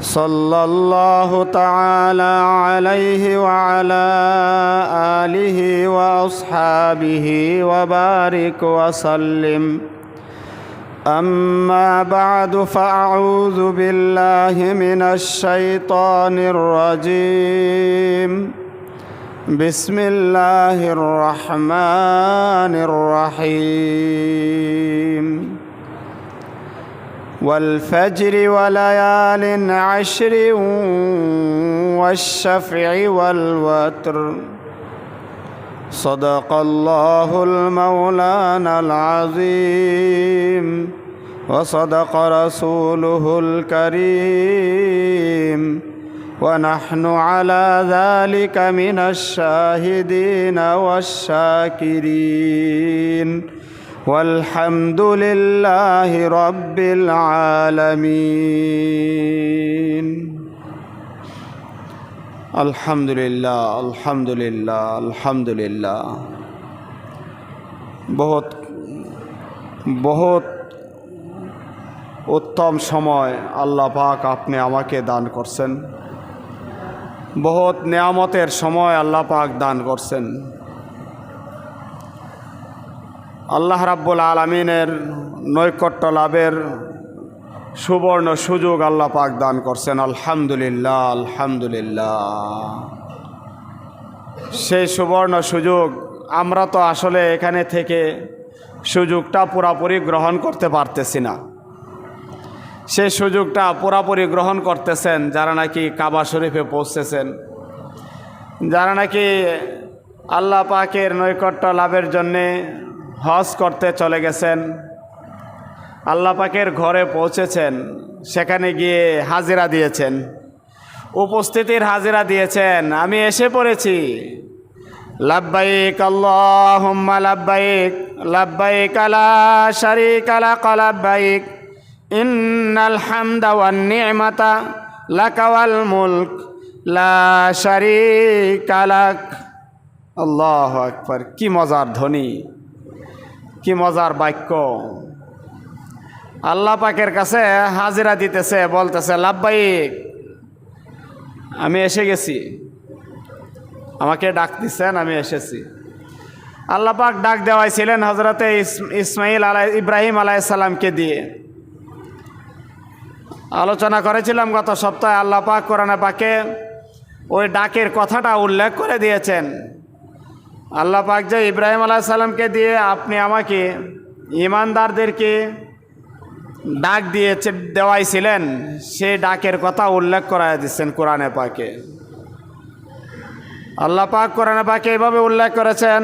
صلى الله تعالى عليه وعلى آله وأصحابه وبارك وسلم. أما بعد فأعوذ بالله من الشيطان الرجيم. بسم الله الرحمن الرحيم. والفجر وليال عشر والشفع والوتر. صدق الله المولانا العظيم وصدق رسوله الكريم ونحن على ذلك من الشاهدين والشاكرين والحمد لله رب العالمين. আলহামদুলিল্লাহ আলহামদুলিল্লাহ আলহামদুলিল্লাহ। বহুত উত্তম সময় আল্লাহ পাক আপনি আমাকে দান করছেন। বহুত নেয়ামতের সময় আল্লাহ পাক দান করছেন। আল্লাহ রাব্বুল আলামিনের নৈকট্য লাভের সুবর্ণ সুযোগ আল্লাহ পাক দান করছেন। আলহামদুলিল্লাহ আলহামদুলিল্লাহ। সেই সুবর্ণ সুযোগ আমরা তো আসলে এখানে থেকে সুযোগটা পুরোপুরি গ্রহণ করতে পারতেছি না। সেই সুযোগটা পুরোপুরি গ্রহণ করতেছেন যারা নাকি কাবা শরীফে পৌঁছেছেন, যারা নাকি আল্লাহ পাকের নৈকট্য লাভের জন্যে হজ করতে চলে গেছেন, আল্লাহ পাকের ঘরে পৌঁছেছেন, সেখানে গিয়ে হাজিরা দিয়েছেন, উপস্থিতির হাজিরা দিয়েছেন। আমি এসে পড়েছি, লাব্বাইক আল্লাহুম্মা লাব্বাইক লাব্বাইক লা শারীকা লাক লাব্বাইক ইন্নাল হামদা ওয়ান নি'মাতা লাকা ওয়াল মুলক লা শারীকা লাক। আল্লাহু আকবার। কি মজার ধ্বনি, কি মজার বাক্য। আল্লাহ পাকের কাছে হাজিরা দিতেছে, বলতেছে লাব্বাইক, আমি এসে গেছি, আমাকে ডাক দিচ্ছেন, আমি এসেছি। আল্লাহ পাক ডাক দেওয়াইছিলেন হজরতে ইব্রাহিম আলাইহিস সালামকে দিয়ে। আলোচনা করেছিলাম গত সপ্তাহে, আল্লাহ পাক কোরআনে পাকে ওই ডাকের কথাটা উল্লেখ করে দিয়েছেন। আল্লাহ পাক যে ইব্রাহিম আলাইহিস সালামকে দিয়ে আপনি আমাকে ঈমানদারদেরকে ডাক দেওয়াইছিলেন, সেই ডাকের কথা উল্লেখ করা দিচ্ছেন কোরআনে পাকে। আল্লাহ পাক কোরআনে পাকে এভাবে উল্লেখ করেছেন,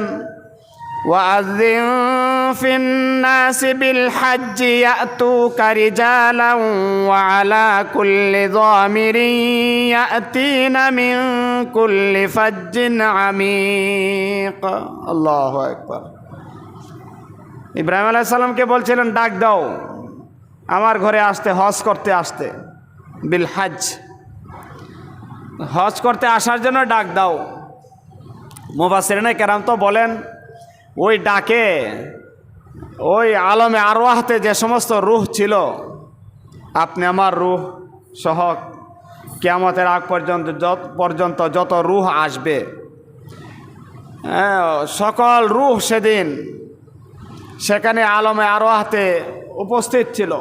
ওয়াযিন ফিন নাসি বিল হজ্জি ইয়াতুকা রিজালান ওয়া আলা কুল্লি যামিরিন ইয়াতিনা মিন কুল্লি ফাজ্জিন আমিক। আল্লাহু আকবার। ইব্রাহিম আলাইহিস সালামকে বলছিলেন ডাক দাও আমার ঘরে আসতে, হজ করতে আসতে। বিল হজ, হজ করতে আসার জন্য ডাক দাও। মুফাসসিরিনে কেরাম তো বলেন ওই ডাকে ওই আলমে আরওয়াহতে যে সমস্ত রূহ ছিল, আপনি আমার রূহ সহ কিয়ামতের আগ পর্যন্ত যত রূহ আসবে, সকল রূহ সেদিন সেখানে আলমে আরওয়াহতে উপস্থিত ছিল।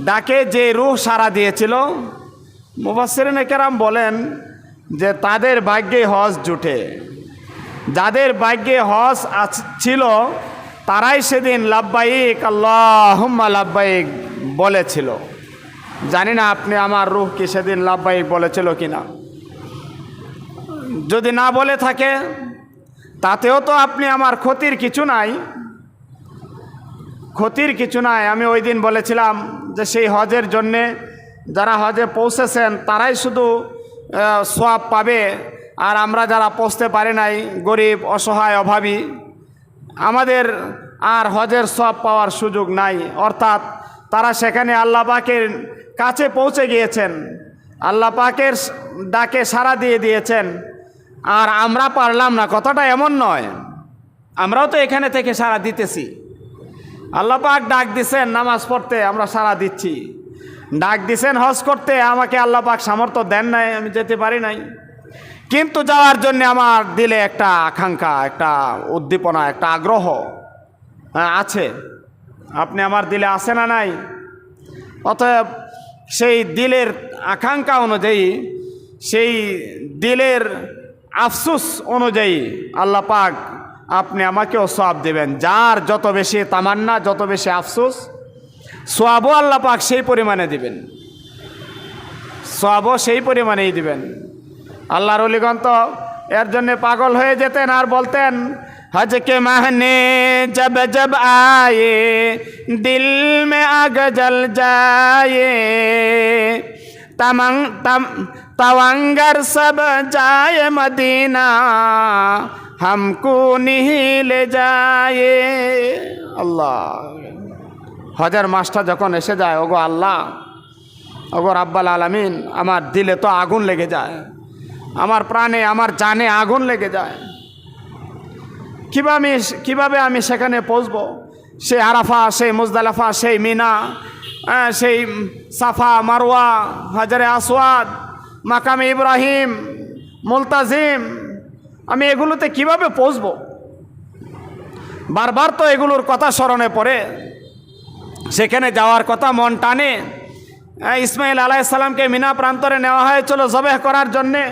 ডাকে যে রূহ সাড়া দিয়েছিল, মুফাসসিরিনে কেরাম বলেন যে তাদের ভাগ্যে হজ জুটে। যাদের ভাগ্যে হজ ছিল তারাই সেদিন লাব্বাইক আল্লাহুম্মা লাব্বাইক বলেছিল। জানি না আপনি আমার রূহ কি সেদিন লাব্বাইক বলেছিল কিনা। যদি না বলে থাকে তাতেও তো আপনি আমার ক্ষতির কিছু নাই, ক্ষতির কিছু নাই। আমি ওই দিন বলেছিলাম যে সেই হজের জন্যে যারা হজে পৌঁছেছেন তারাই শুধু সওয়াব পাবে, আর আমরা যারা পৌঁছতে পারি নাই, গরিব অসহায় অভাবী, আমাদের আর হজের সওয়াব পাওয়ার সুযোগ নাই। অর্থাৎ তারা সেখানে আল্লাহ পাকের কাছে পৌঁছে গিয়েছেন, আল্লাহ পাকের ডাকে সাড়া দিয়ে দিয়েছেন, আর আমরা পারলাম না। কথাটা এমন নয়, আমরাও তো এখানে থেকে সাড়া দিতেছি। আল্লাহ পাক ডাক দিচ্ছেন নামাজ পড়তে, আমরা সাড়া দিচ্ছি। ডাক দিছেন হজ করতে, আমাকে আল্লাহ পাক সামর্থ্য দেন নাই, আমি যেতে পারি নাই। কিন্তু যাওয়ার জন্য আমার দিলে একটা আকাঙ্ক্ষা, একটা উদ্দীপনা, একটা আগ্রহ আছে। আপনি আমার দিলে আছে না নাই? অতএব সেই দিলের আকাঙ্ক্ষা অনুযায়ী, সেই দিলের আফসোস অনুযায়ী আল্লাহ পাক আপনি আমাকেও সওয়াব দেবেন। যার যত বেশি তামান্না, যত বেশি আফসোস, সওয়াবও আল্লাহ পাক সেই পরিমাণে দিবেন, সওয়াবও সেই পরিমাণেই দিবেন। আল্লাহর ওলিগণ তো এর জন্য পাগল হয়ে যেতেন আর বলতেন, हज के महीने जब जब आए दिल में आग जल जाए, तवंगर सब जाए मदीना हमको नहीं ले जाए। আল্লাহ, হজের মাসটা যখন এসে যায়, ওগো আল্লাহ, ওগো রাব্বাল আলামিন, আমার দিলে তো আগুন লেগে যায়, আমার প্রাণে, আমার জানে আগুন লেগে যায়। কিভাবে আমি সেখানে পৌঁছব? সেই আরাফা, সেই মুজদালিফা, সেই মিনা, সেই সাফা মারওয়া, হাজারে আসওয়াদ, মাকামে ইব্রাহিম, মুলতাজিম, আমি এগুলোতে কিভাবে পৌঁছব? বারবার তো এগুলোর কথা স্মরণে পড়ে, সেখানে যাওয়ার কথা মন টানে। ইসমাইল আলাইহিস সালামকে মিনা প্রান্তরে নেওয়া হয়েছিল জবেহ করার জন্যে।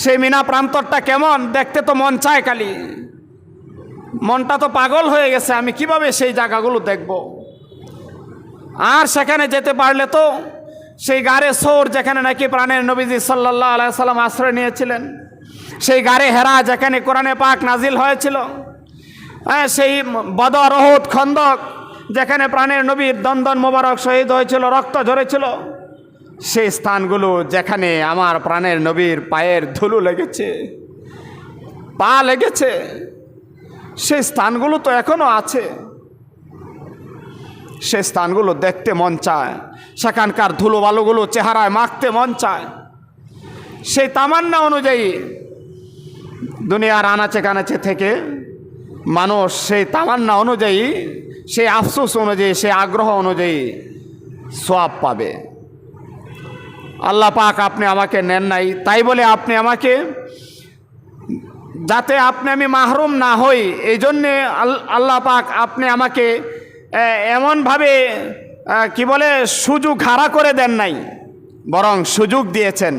সেই মিনা প্রান্তরটা কেমন দেখতে তো মন চায় খালি, মনটা তো পাগল হয়ে গেছে, আমি কিভাবে সেই জায়গাগুলো দেখব? আর সেখানে যেতে পারলে তো সেই গারে সৌর, যেখানে নাকি প্রাণের নবীজি সাল্লাল্লাহু আলাইহি সাল্লাম আশ্রয় নিয়েছিলেন, সেই গারে হেরা যেখানে কোরআনে পাক নাজিল হয়েছিল, সেই বদর, উহুদ, খন্দক, যেখানে প্রাণের নবীর দন্দন মোবারক শহীদ হয়েছিল, রক্ত ঝরেছিল, সেই স্থানগুলো যেখানে আমার প্রাণের নবীর পায়ের ধুলো লেগেছে, পা লেগেছে, সেই স্থানগুলো তো এখনো আছে। সেই স্থানগুলো দেখতে মন চায়, সেখানকার ধুলো বালুগুলো চেহারায় মাখতে মন চায়। সেই তামান্না অনুযায়ী দুনিয়ার আনাচে কানাচে থেকে মানুষ সেই তামান্না অনুযায়ী, সেই আফসোস অনুযায়ী, সেই আগ্রহ অনুযায়ী সওয়াব পাবে। আল্লাহ পাক আপনি আমাকে নেন নাই, তাই বলে আপনি আমাকে, যাতে আমি মাহরুম না হই, এই জন্যে আল্লাহ পাক আপনি আমাকে এমনভাবে কি বলে সুযোগ হারা করে দেন নাই, বরং সুযোগ দিয়েছেন।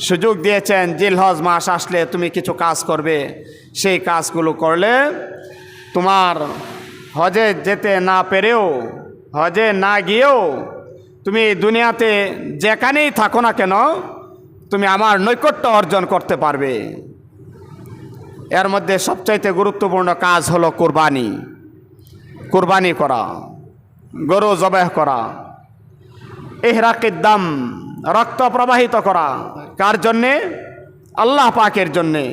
সুযোগ দিয়েছেন জিলহজ মাস আসলে তুমি কিছু কাজ করবে, সেই কাজগুলো করলে তোমার হজে যেতে না পেরেও, হজে না গিয়েও তুমি দুনিয়াতে যেখানেই থাকো না কেন, তুমি আমার নৈকট্য অর্জন করতে পারবে। এর মধ্যে সবচাইতে গুরুত্বপূর্ণ কাজ হলো কুরবানি, কুরবানি করা, গরু জবাহ করা, ইহরাকিদ দাম, রক্ত প্রবাহিত করা। কার জন্যে? আল্লাহ পাকের জন্যে।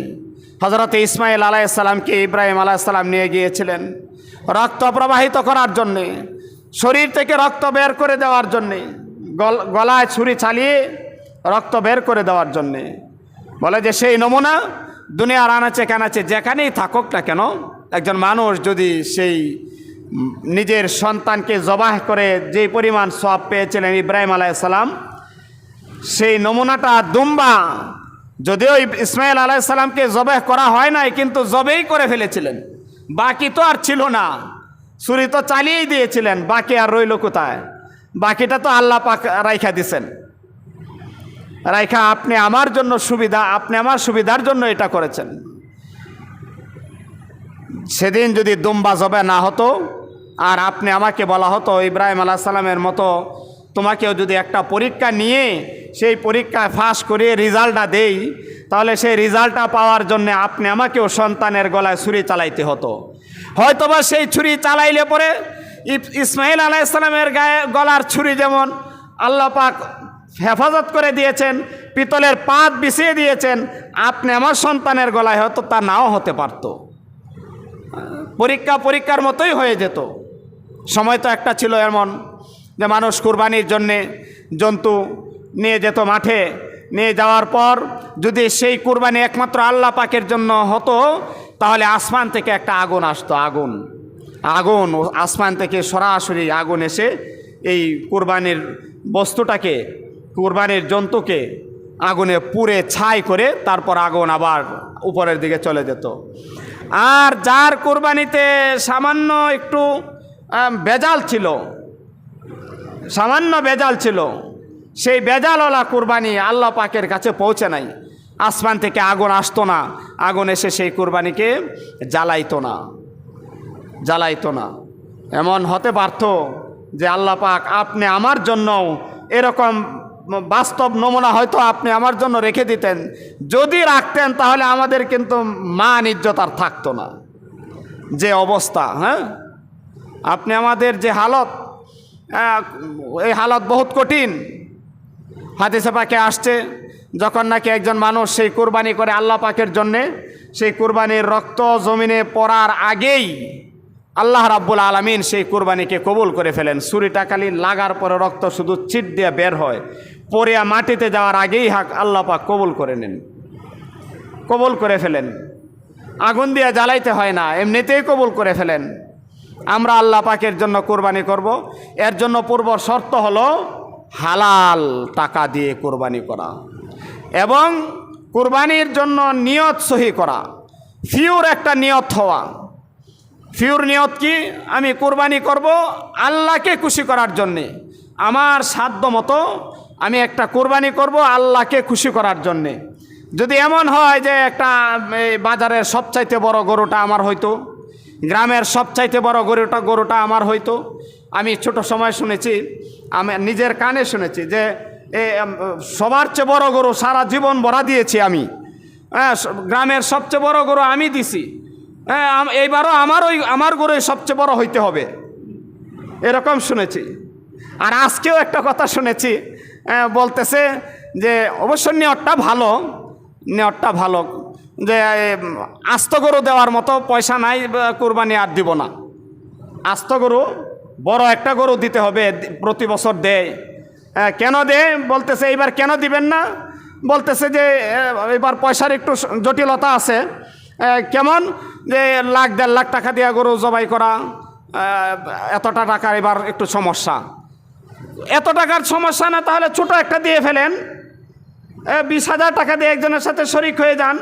হযরত ইসমাইল আলাইহিস সালামকে ইব্রাহিম আলাইহিস সালাম নিয়ে গিয়েছিলেন রক্ত প্রবাহিত করার জন্যে, শরীর থেকে রক্ত বের করে দেওয়ার জন্যে, গলায় ছুরি চালিয়ে রক্ত বের করে দেওয়ার জন্যে। বলে যে সেই নমুনা দুনিয়ার আনাচে কানাচে যেখানেই থাকুক না কেন, একজন মানুষ যদি সেই নিজের সন্তানকে জবাহ করে যে পরিমাণ সওয়াব পেয়েছিলেন ইব্রাহিম আলাইহিস সালাম, সেই নমুনাটা দুম্বা, যদিও ইসমাইল আলাইহিস সালামকে জবাহ করা হয় নাই, কিন্তু জবেই করে ফেলেছিলেন, বাকি তো আর ছিল না। ছুরি তো চালিয়েই দিয়েছিলেন, বাকি আর রইল কোথায়? বাকিটা তো আল্লাহ পাক রাইখা দিছেন। রাইখা আপনি আমার জন্য সুবিধা, আপনি আমার সুবিধার জন্য এটা করেছেন। সেদিন যদি দুম্বা জবে না হতো, আর আপনি আমাকে বলা হতো ইব্রাহিম আলাইহিস সালামের মতো তোমাকেও যদি একটা পরীক্ষা নিয়ে সেই পরীক্ষায় পাস করিয়ে রেজাল্টটা দেই, তাহলে সেই রেজাল্টটা পাওয়ার জন্য আপনি আমাকেও সন্তানের গলায় ছুরি চালাইতে হতো। হয়তোবা সেই ছুরি চালাইলে পরে ইসমাইল আলাইহিস সালামের গলার ছুরি যেমন আল্লাহ পাক হেফাজত করে দিয়েছেন, পিতলের পাত বিছিয়ে দিয়েছেন, আপনি আমার সন্তানের গলায় হয়তো তা নাও হতে পারত। পরীক্ষার মতোই হয়ে যেত। সময় তো একটা ছিল এমন যে মানুষ কুরবানির জন্যে জন্তু নিয়ে যেত মাঠে, নিয়ে যাওয়ার পর যদি সেই কুরবানি একমাত্র আল্লাহ পাকের জন্য হতো, তাহলে আসমান থেকে একটা আগুন আসতো, আগুন আসমান থেকে সরাসরি আগুন এসে এই কুরবানির বস্তুটাকে, কুরবানির জন্তুকে আগুনে পুড়ে ছাই করে তারপর আগুন আবার উপরের দিকে চলে যেত। আর যার কুরবানিতে সামান্য একটু ভেজাল ছিল, সামান্য ভেজাল ছিল, সেই ভেজালওয়ালা কুরবানি আল্লাহ পাকের কাছে পৌঁছে নাই। আসমান থেকে আগুন আসতো না, আগুন এসে সেই কুরবানিকে জ্বালাইতো না। এমন হতে পারত যে আল্লাহ পাক আপনি আমার জন্য এরকম বাস্তব নমুনা হয়তো আপনি আমার জন্য রেখে দিতেন। যদি রাখতেন তাহলে আমাদের কিন্তু মান ইজ্জত আর থাকতো না। যে অবস্থা, হ্যাঁ, আপনি আমাদের যে হালত, এই হালত বহুত কঠিন। হাদিসে পাকে আসছে, যখন নাকি একজন মানুষ সেই কুরবানি করে আল্লাহ পাকের জন্যে, সেই কুরবানির রক্ত জমিনে পড়ার আগেই আল্লাহ রাব্বুল আলামিন সেই কুরবানিকে কবুল করে ফেলেন। ছুরিটা খালি লাগার পরে রক্ত শুধু ছিট দিয়ে বের হয়, পড়িয়া মাটিতে যাওয়ার আগেই আল্লাহ পাক কবুল করে নেন, কবুল করে ফেলেন। আগুন দিয়ে জ্বালাইতে হয় না, এমনিতেই কবুল করে ফেলেন। আমরা আল্লাহ পাকের জন্য কুরবানি করব, এর জন্য পূর্ব শর্ত হলো হালাল টাকা দিয়ে কুরবানি করা এবং কুরবানির জন্য নিয়ত সহি করা, ফিউর একটা নিয়ত হওয়া। ফিউর নিয়ত কি? আমি কুরবানি করব আল্লাহকে খুশি করার জন্যে, আমার সাধ্য মতো আমি একটা কুরবানি করব আল্লাহকে খুশি করার জন্যে। যদি এমন হয় যে একটা বাজারের সবচাইতে বড় গরুটা আমার হয়তো, গ্রামের সবচাইতে বড় গরুটা আমার হয়তো, আমি ছোট সময় শুনেছি, আমি নিজের কানে শুনেছি যে সবার চেয়ে বড় গরু সারা জীবন ভরা দিয়েছি আমি, গ্রামের সবচেয়ে বড় গরু আমি দিছি, এইবারও আমার গরুই সবচেয়ে বড় হইতে হবে, এরকম শুনেছি। আর আজকেও একটা কথা শুনেছি, বলতেছে যে অবশ্য নেওয়ারটা ভালো, যে আস্ত গরু দেওয়ার মতো পয়সা নাই, কুরবানি আর দিব না। আস্ত গরু, বড় একটা গরু দিতে হবে, প্রতি বছর দেয়। কেন দেয় বলতেছে, এইবার কেন দিবেন না? বলতেছে যে এবার পয়সার একটু জটিলতা আছে। কেমন? যে 1,00,000 1,50,000 টাকা দিয়ে গরু জবাই করা, এতটা টাকা এবার একটু সমস্যা। এত টাকার সমস্যা না, তাহলে ছোট একটা দিয়ে ফেলেন, 20,000 টাকা দিয়ে একজনের সাথে শরিক হয়ে যান,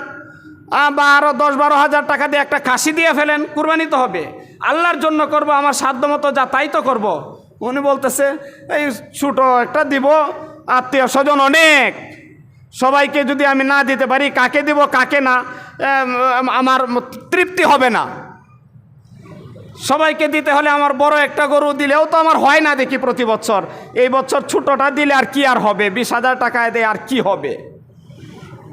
বা আরও 10-12,000 টাকা দিয়ে একটা খাসি দিয়ে ফেলেন, কুরবানি তো হবে। আল্লাহর জন্য করব, আমার সাধ্য মতো যা তাই তো করব। উনি বলতেছে এই ছোট একটা দিব, আত্মীয় স্বজন অনেক, সবাইকে যদি আমি না দিতে পারি, কাকে দিব কাকে না, আমার তৃপ্তি হবে না। সবাইকে দিতে হলে আমার বড় একটা গরু দিলেও তো আমার হয় না দেখি প্রতি বছর। এই বছর ছোটটা দিলে আর কি আর হবে, 20,000 টাকায় দেয় আর কি হবে,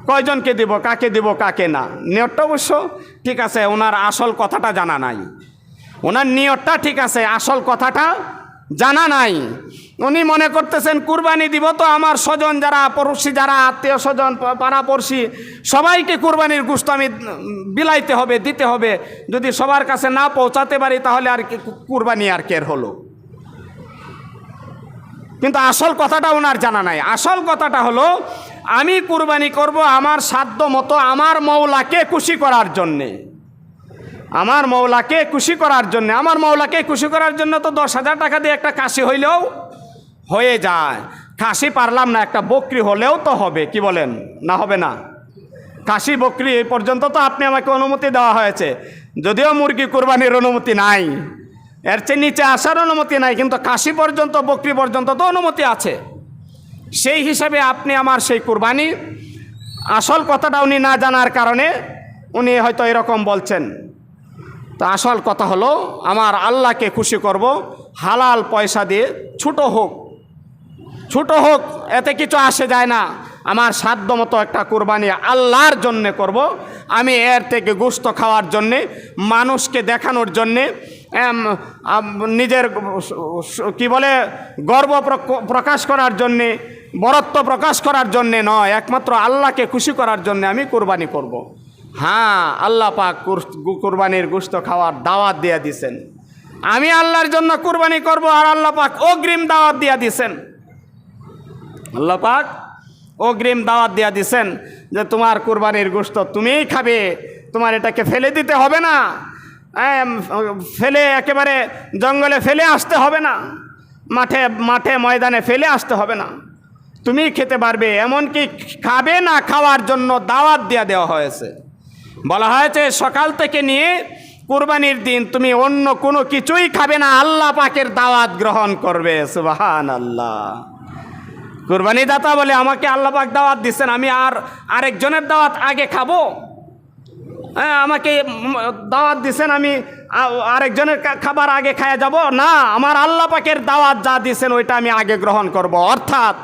কয়জনকে দিব, কাকে দিব কাকে না। নিয়তটা অবশ্য ঠিক আছে, ওনার আসল কথাটা জানা নাই। ওনার নিয়তটা ঠিক আছে, আসল কথাটা জানা নাই। উনি মনে করতেছেন কুরবানি দিব তো আমার স্বজন যারা, পড়োশি যারা, আত্মীয় স্বজন, পাড়াপড়শি সবাইকে কুরবানির গোশত আমি বিলাইতে হবে, দিতে হবে। যদি সবার কাছে না পৌঁছাতে পারি তাহলে আর কুরবানি আর কের হলো। কিন্তু আসল কথাটা ওনার জানা নাই। আসল কথাটা হলো আমি কুরবানি করব আমার সাধ্য মতো, আমার মওলাকে খুশি করার জন্যে, আমার মওলাকে খুশি করার জন্য। আমার মওলাকে খুশি করার জন্য তো 10,000 টাকা দিয়ে একটা খাসি হইলেও হয়ে যায়। খাসি পারলাম না, একটা বকরি হলেও তো হবে, কি বলেন? না হবে না? খাসি বকরি এই পর্যন্ত তো আপনি আমাকে অনুমতি দেওয়া হয়েছে, যদিও মুরগি কুরবানির অনুমতি নাই, এর চেয়ে নিচে আসার অনুমতি নাই, কিন্তু খাসি পর্যন্ত, বকরি পর্যন্ত তো অনুমতি আছে। সেই হিসাবে আপনি আমার সেই কুরবানি, আসল কথাটা উনি না জানার কারণে উনি হয়তো এরকম বলছেন। তো আসল কথা হলো আমার আল্লাহকে খুশি করব হালাল পয়সা দিয়ে, ছোট হোক এতে কিছু আসে যায় না। আমার সাধ্য মতো একটা কুরবানি আল্লাহর জন্যে করব। আমি এর থেকে গোশত খাওয়ার জন্যে, মানুষকে দেখানোর জন্যে, নিজের কি বলে গর্ব প্রকাশ করার জন্যে, বরত্ব প্রকাশ করার জন্যে নয়, একমাত্র আল্লাহকে খুশি করার জন্যে আমি কুরবানি করব। হ্যাঁ, আল্লাহ পাক কুরবানির গোশত খাওয়ার দাওয়াত দিয়ে দিছেন। আমি আল্লাহর জন্য কুরবানি করব, আর আল্লাহ পাক অগ্রিম দাওয়াত দিয়ে দিছেন। আল্লাহ পাক অগ্রিম দাওয়াত দিয়ে দিছেন যে তোমার কুরবানির গোশত তুমিই খাবে, তোমার এটাকে ফেলে দিতে হবে না, ফেলে একেবারে জঙ্গলে ফেলে আসতে হবে না, মাঠে ময়দানে ফেলে আসতে হবে না, তুমি খেতে পারবে। এমনকি খাবে না খাওয়ার জন্য দাওয়াত দেওয়া হয়েছে। বলা হয়েছে সকাল থেকে নিয়ে কুরবানির দিন তুমি অন্য কোনো কিছুই খাবে না, আল্লাহ পাকের দাওয়াত গ্রহণ করবে। সুবহানাল্লাহ। কুরবানি দাতা বলে আমাকে আল্লাহ পাক দাওয়াত দিচ্ছেন, আমি আরেকজনের দাওয়াত আগে খাবো? হ্যাঁ, আমাকে দাওয়াত দিচ্ছেন, আমি আরেকজনের খাবার আগে খায়া যাব না, আমার আল্লাহ পাকের দাওয়াত যা দিচ্ছেন ওইটা আমি আগে গ্রহণ করব। অর্থাৎ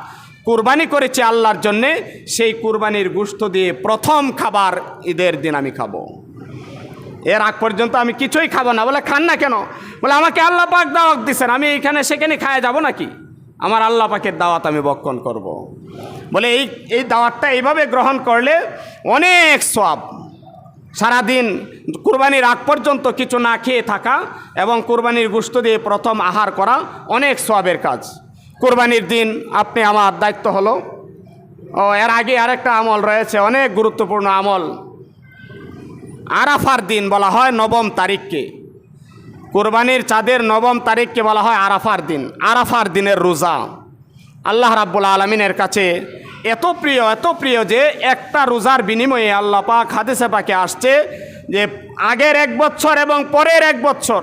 কুরবানি করেছি আল্লাহর জন্যে, সেই কুরবানির গোশত দিয়ে প্রথম খাবার ঈদের দিন আমি খাবো। এর আগ পর্যন্ত আমি কিছুই খাবো না। বলে খান না কেন? বলে আমাকে আল্লাহ পাক দাওয়াত দিচ্ছেন, আমি এইখানে সেখানে খায়া যাব নাকি? আমার আল্লাহ পাকের দাওয়াত আমি ভক্ষণ করব। বলে এই দাওয়াতটা এইভাবে গ্রহণ করলে অনেক সওয়াব। সারাদিন কুরবানির আগ পর্যন্ত কিছু না খেয়ে থাকা এবং কুরবানির গোশত দিয়ে প্রথম আহার করা অনেক সওয়াবের কাজ। কুরবানির দিন আপনি আমার দায়িত্ব হলো, এর আগে আরেকটা আমল রয়েছে, অনেক গুরুত্বপূর্ণ আমল। আরাফার দিন বলা হয় নবম তারিখকে, কুরবানির চাঁদের নবম তারিখকে বলা হয় আরাফার দিন। আরাফার দিনের রোজা আল্লাহ রাব্বুল আলামিনের কাছে এত প্রিয় যে একটা রোজার বিনিময়ে আল্লাহ পাক হাদিসে পাকে আসছে যে আগের এক বছর এবং পরের এক বছর,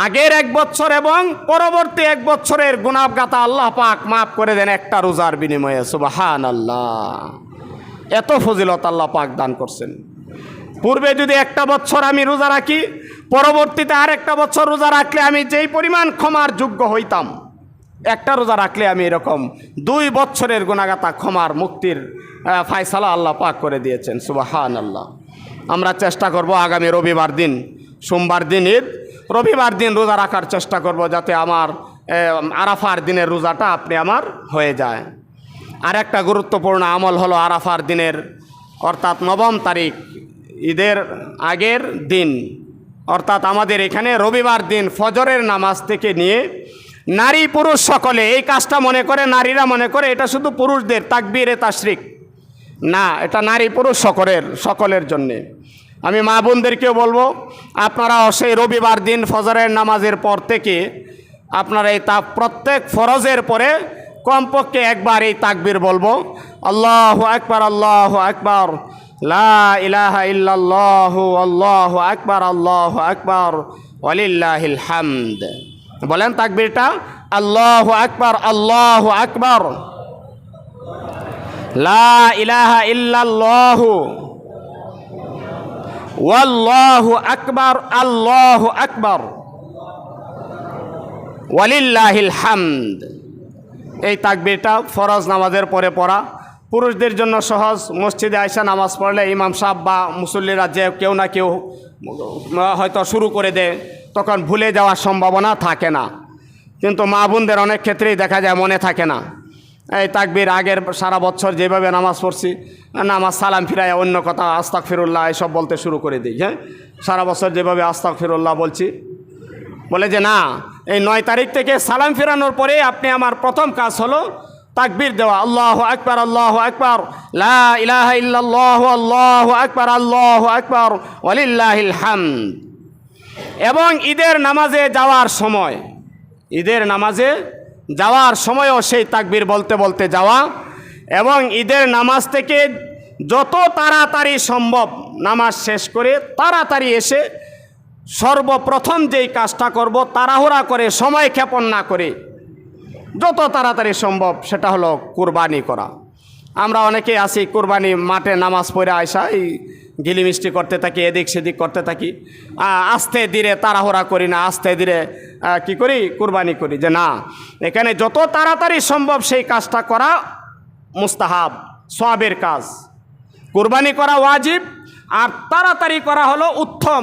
আগের এক বছর এবং পরবর্তী এক বছরের গুনাহগাতা আল্লাহ পাক মাফ করে দেন একটা রোজার বিনিময়ে। সুবহানাল্লাহ। এত ফজিলত আল্লাহ পাক দান করছেন। পূর্বে যদি একটা বছর আমি রোজা রাখি, পরবর্তীতে আর একটা বছর রোজা রাখলে আমি যেই পরিমাণ ক্ষমার যোগ্য হইতাম, একটা রোজা রাখলে আমি এরকম 2 বছরের গুনাহগাতা ক্ষমার মুক্তির ফায়সালা আল্লাহ পাক করে দিয়েছেন। সুবহানাল্লাহ। আমরা চেষ্টা করব আগামী রবিবার দিন, সোমবার দিন ঈদ, রবিবার দিন রোজা রাখার চেষ্টা করব যাতে আমার আরাফার দিনের রোজাটা আপনি আমার হয়ে যায়। আর একটা গুরুত্বপূর্ণ আমল হলো আরাফার দিনের অর্থাৎ নবম তারিখ ঈদের আগের দিন, অর্থাৎ আমাদের এখানে রবিবার দিন ফজরের নামাজ থেকে নিয়ে নারী পুরুষ সকলে এই কাজটা মনে করে, নারীরা মনে করে এটা শুধু পুরুষদের তাকবীরে তাশরিক, না, এটা নারী পুরুষ সকলের জন্যে। আমি মা বোনদেরকেও বলবো, আপনারাও সেই রবিবার দিন ফজরের নামাজের পর থেকে আপনারা এই প্রত্যেক ফরজের পরে কমপক্ষে একবার এই তাকবীর বলবো, আল্লাহু আকবার, আল্লাহু আকবার, লা ইলাহা ইল্লাল্লাহু, আল্লাহু আকবার, আল্লাহু আকবার, ওয়ালিল্লাহিল হামদ। বলেন তাকবীরটা, আল্লাহু আকবার, আল্লাহু আকবার, লা ইলাহা ইল্লাল্লাহু, ওয়াল্লাহু আকবার, আল্লাহু আকবার, ওয়ালিল্লাহিল হামদ। এই তাকবীরটা ফরজ নামাজের পরে পড়া। পুরুষদের জন্য সহজ, মসজিদে আইসা নামাজ পড়লে ইমাম সাহেব বা মুসল্লিরা যে কেউ না কেউ হয়তো শুরু করে দেয়, তখন ভুলে যাওয়ার সম্ভাবনা থাকে না। কিন্তু মা বোনদের অনেক ক্ষেত্রেই দেখা যায় মনে থাকে না। এই তাকবীর আগের সারা বছর যেভাবে নামাজ পড়ছি, নামাজ সালাম ফিরায় অন্য কথা আস্তাগফিরুল্লাহ এসব বলতে শুরু করে দিই। হ্যাঁ, সারা বছর যেভাবে আস্তাগফিরুল্লাহ বলছি, বলে যে না, এই 9 তারিখ থেকে সালাম ফিরানোর পরে আপনি আমার প্রথম কাজ হলো তাকবীর দেওয়া, আল্লাহু আকবার, আল্লাহু আকবার, লা ইলাহা ইল্লাল্লাহু, আল্লাহু আকবার, আল্লাহু আকবার, ওয়ালিল্লাহিল হামদ। এবং ঈদের নামাজে যাওয়ার সময়ও সেই তাকবীর বলতে বলতে যাওয়া, এবং ঈদের নামাজ থেকে যত তাড়াতাড়ি সম্ভব নামাজ শেষ করে তাড়াতাড়ি এসে সর্বপ্রথম যেই কাজটা করব, তাড়াহুড়া করে সময় ক্ষেপণ না করে যত তাড়াতাড়ি সম্ভব, সেটা হলো কুরবানি করা। আমরা অনেকেই আছি কুরবানি মাঠে নামাজ পড়ে আইসা এই গিলিমিষ্টি করতে থাকি, এদিক সেদিক করতে থাকি, আস্তে ধীরে তাড়াহুড়া করি না, আস্তে ধীরে কি করি, কুরবানি করি। যে না, এখানে যত তাড়াতাড়ি সম্ভব সেই কাজটা করা মুস্তাহাব, সওয়াবের কাজ। কুরবানি করা ওয়াজিব, আর তাড়াতাড়ি করা হলো উত্তম,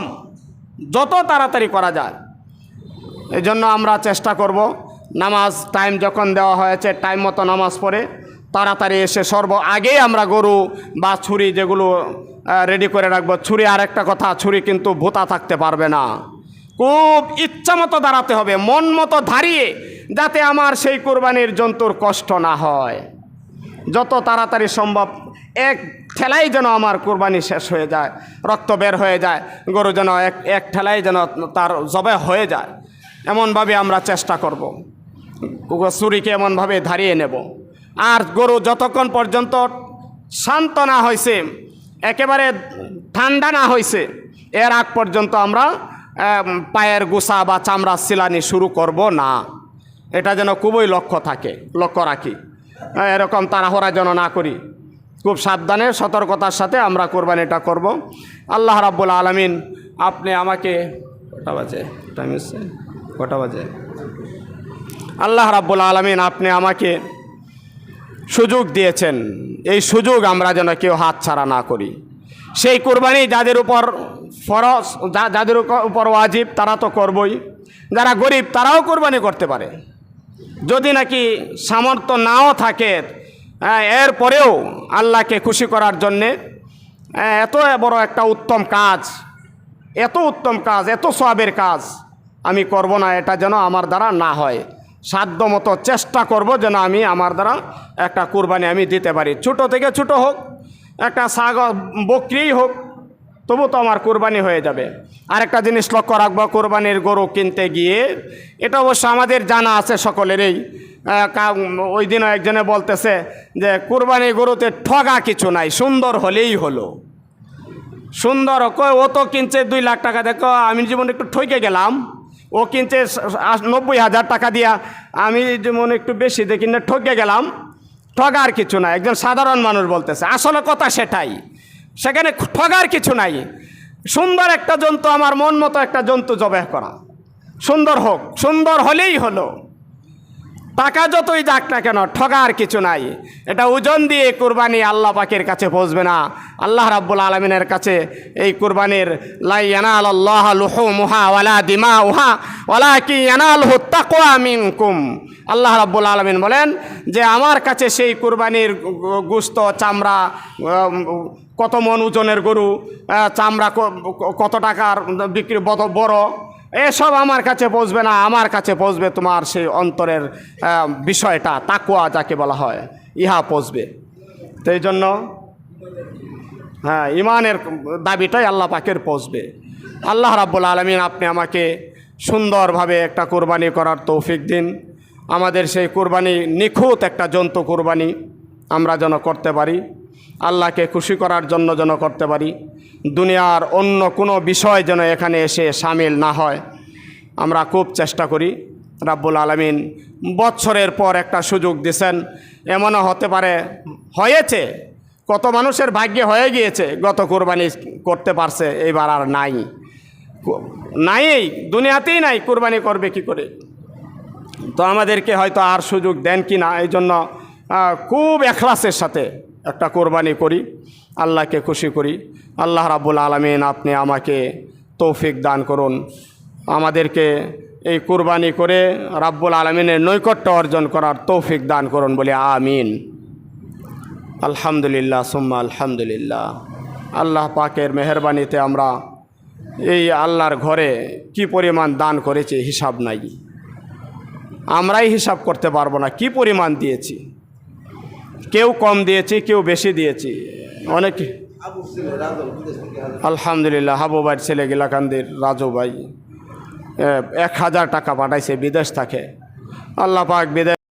যত তাড়াতাড়ি করা যায়। এই জন্য আমরা চেষ্টা করব নামাজ টাইম যখন দেওয়া হয়েছে টাইম মতো নামাজ পড়ে তাড়াতাড়ি এসে আগেই আমরা গরু বা ছুরি যেগুলো রেডি করে রাখবো। ছুরি আরেকটা কথা, ছুরি কিন্তু ভোতা থাকতে পারবে না, খুব ইচ্ছা মতো দাঁড়াতে হবে, মন মতো দাঁড়িয়ে, যাতে আমার সেই কুরবানির জন্তুর কষ্ট না হয়। যত তাড়াতাড়ি সম্ভব এক ঠেলাই যেন আমার কুরবানি শেষ হয়ে যায়, রক্ত বের হয়ে যায়, গরু যেন এক ঠেলাই যেন তার জবাই হয়ে যায়। এমনভাবে আমরা চেষ্টা করব। ছুরিকে এমনভাবে ধারিয়ে নেব। আর গরু যতক্ষণ পর্যন্ত শান্ত না হয়েছে, একেবারে ঠান্ডা না হয়েছে, এর আগ পর্যন্ত আমরা পায়ের গোসা বা চামড়া সিলানি শুরু করব না। এটা যেন খুবই লক্ষ্য রাখি। এরকম তাড়াহুড়া যেন না করি। খুব সাবধানে সতর্কতার সাথে আমরা কোরবানিটা করব। আল্লাহ রাব্বুল আলামিন আপনি আমাকে কটা বাজে আল্লাহ রাব্বুল আলামিন আপনি আমাকে সুযোগ দিয়েছেন। এই সুযোগ আমরা যেন কেউ হাতছাড়া না করি। সেই কোরবানি যাদের উপর ফরজ, যাদের উপর ওয়াজিব তারা তো করবই। যারা গরিব তারাও কোরবানি করতে পারে। যদি নাকি সামর্থ্য নাও থাকে, এরপরেও আল্লাহকে খুশি করার জন্যে এত বড় একটা উত্তম কাজ, এত উত্তম কাজ, এত সওয়াবের কাজ আমি করব না, এটা যেন আমার দ্বারা না হয়। সাধ্য মতো চেষ্টা করব যেন আমি আমার দ্বারা একটা কোরবানি আমি দিতে পারি। ছোটো থেকে ছোটো হোক, একটা ছাগল বকরিই হোক, তবু তো আমার কোরবানি হয়ে যাবে। আরেকটা জিনিস লক্ষ্য রাখবো, কোরবানির গরু কিনতে গিয়ে, এটা অবশ্য আমাদের জানা আছে সকলেরই। ওই দিনও একজনে বলতেছে যে কোরবানির গরুতে ঠগা কিছু নাই, সুন্দর হলেই হলো। সুন্দর ও তো কিনছে 2 লাখ টাকা, দেখো আমি যেমন একটু ঠকে গেলাম। ও কিনছে 90,000 টাকা দিয়া, আমি যেমন একটু বেশি দেখি না ঠকে গেলাম। ঠগার কিছু নাই, একজন সাধারণ মানুষ বলতেছে। আসলে কথা সেটাই, সেখানে ঠগার কিছু নাই। সুন্দর একটা জন্তু, আমার মন মতো একটা জন্তু জবাই করা, সুন্দর হোক, সুন্দর হলেই হলো। টাকা যতই যাক না কেন, ঠগার কিছু নাই। এটা ওজন দিয়ে কুরবানি আল্লাহ পাকের কাছে পৌঁছবে না। আল্লাহ রাব্বুল আলামিনের কাছে এই কুরবানির লা ইয়ানালাল্লাহু লুহুমুহা ওয়ালা দিমাউহা ওয়ালাকিন ইয়ানালুহু তাকওয়া মিনকুম। আল্লাহ রাব্বুল আলামিন বলেন যে আমার কাছে সেই কুরবানির গোশত, চামড়া, কত মন ওজনের গরু, চামড়া কত টাকার বিক্রি, বড়, এসব আমার কাছে পৌঁছবে না। আমার কাছে পৌঁছবে তোমার সেই অন্তরের বিষয়টা, তাকওয়া যাকে বলা হয়, ইহা পৌঁছবে। তো এই জন্য ইমানের দাবিটাই আল্লাহ পাকের পৌঁছবে। আল্লাহ রাব্বুল আলামিন আপনি আমাকে সুন্দরভাবে একটা কোরবানি করার তৌফিক দিন। আমাদের সেই কোরবানি নিখুঁত একটা জন্তু কোরবানি আমরা যেন করতে পারি, আল্লাহকে খুশি করার জন্য যেন করতে পারি। দুনিয়ার অন্য কোনো বিষয় যেন এখানে এসে শামিল না হয়, আমরা খুব চেষ্টা করি। রাব্বুল আলামিন বৎসরের পর একটা সুযোগ দিয়েছেন। এমনও হতে পারে, হয়েছে, কত মানুষের ভাগ্যে হয়ে গিয়েছে, গত কোরবানি করতে পারছে, এইবার আর নাই, দুনিয়াতেই নাই, কোরবানি করবে কি করে? তো আমাদেরকে হয়তো আর সুযোগ দেন কি না, এই জন্য খুব এখলাসের সাথে একটা কোরবানি করি, আল্লাহকে খুশি করি। আল্লাহ রাব্বুল আলামিন আপনি আমাকে তৌফিক দান করুন, আমাদেরকে এই কোরবানি করে রাব্বুল আলামিনের নৈকট্য অর্জন করার তৌফিক দান করুন বলে আমিন। আলহামদুলিল্লাহ সুম্মা আলহামদুলিল্লাহ। আল্লাহ পাকের মেহেরবানিতে আমরা এই আল্লাহর ঘরে কি পরিমাণ দান করেছি হিসাব নাই, আমরাই হিসাব করতে পারবো না কি পরিমাণ দিয়েছি। কেউ কম দিয়েছি, কেউ বেশি দিয়েছি, অনেকে। আলহামদুলিল্লাহ, হাবু ভাইয়ের ছেলে গিলাকান্দির রাজু ভাই 1000 টাকা পাঠাইছে বিদেশ থাকে। আল্লাহ পাক বিদেশ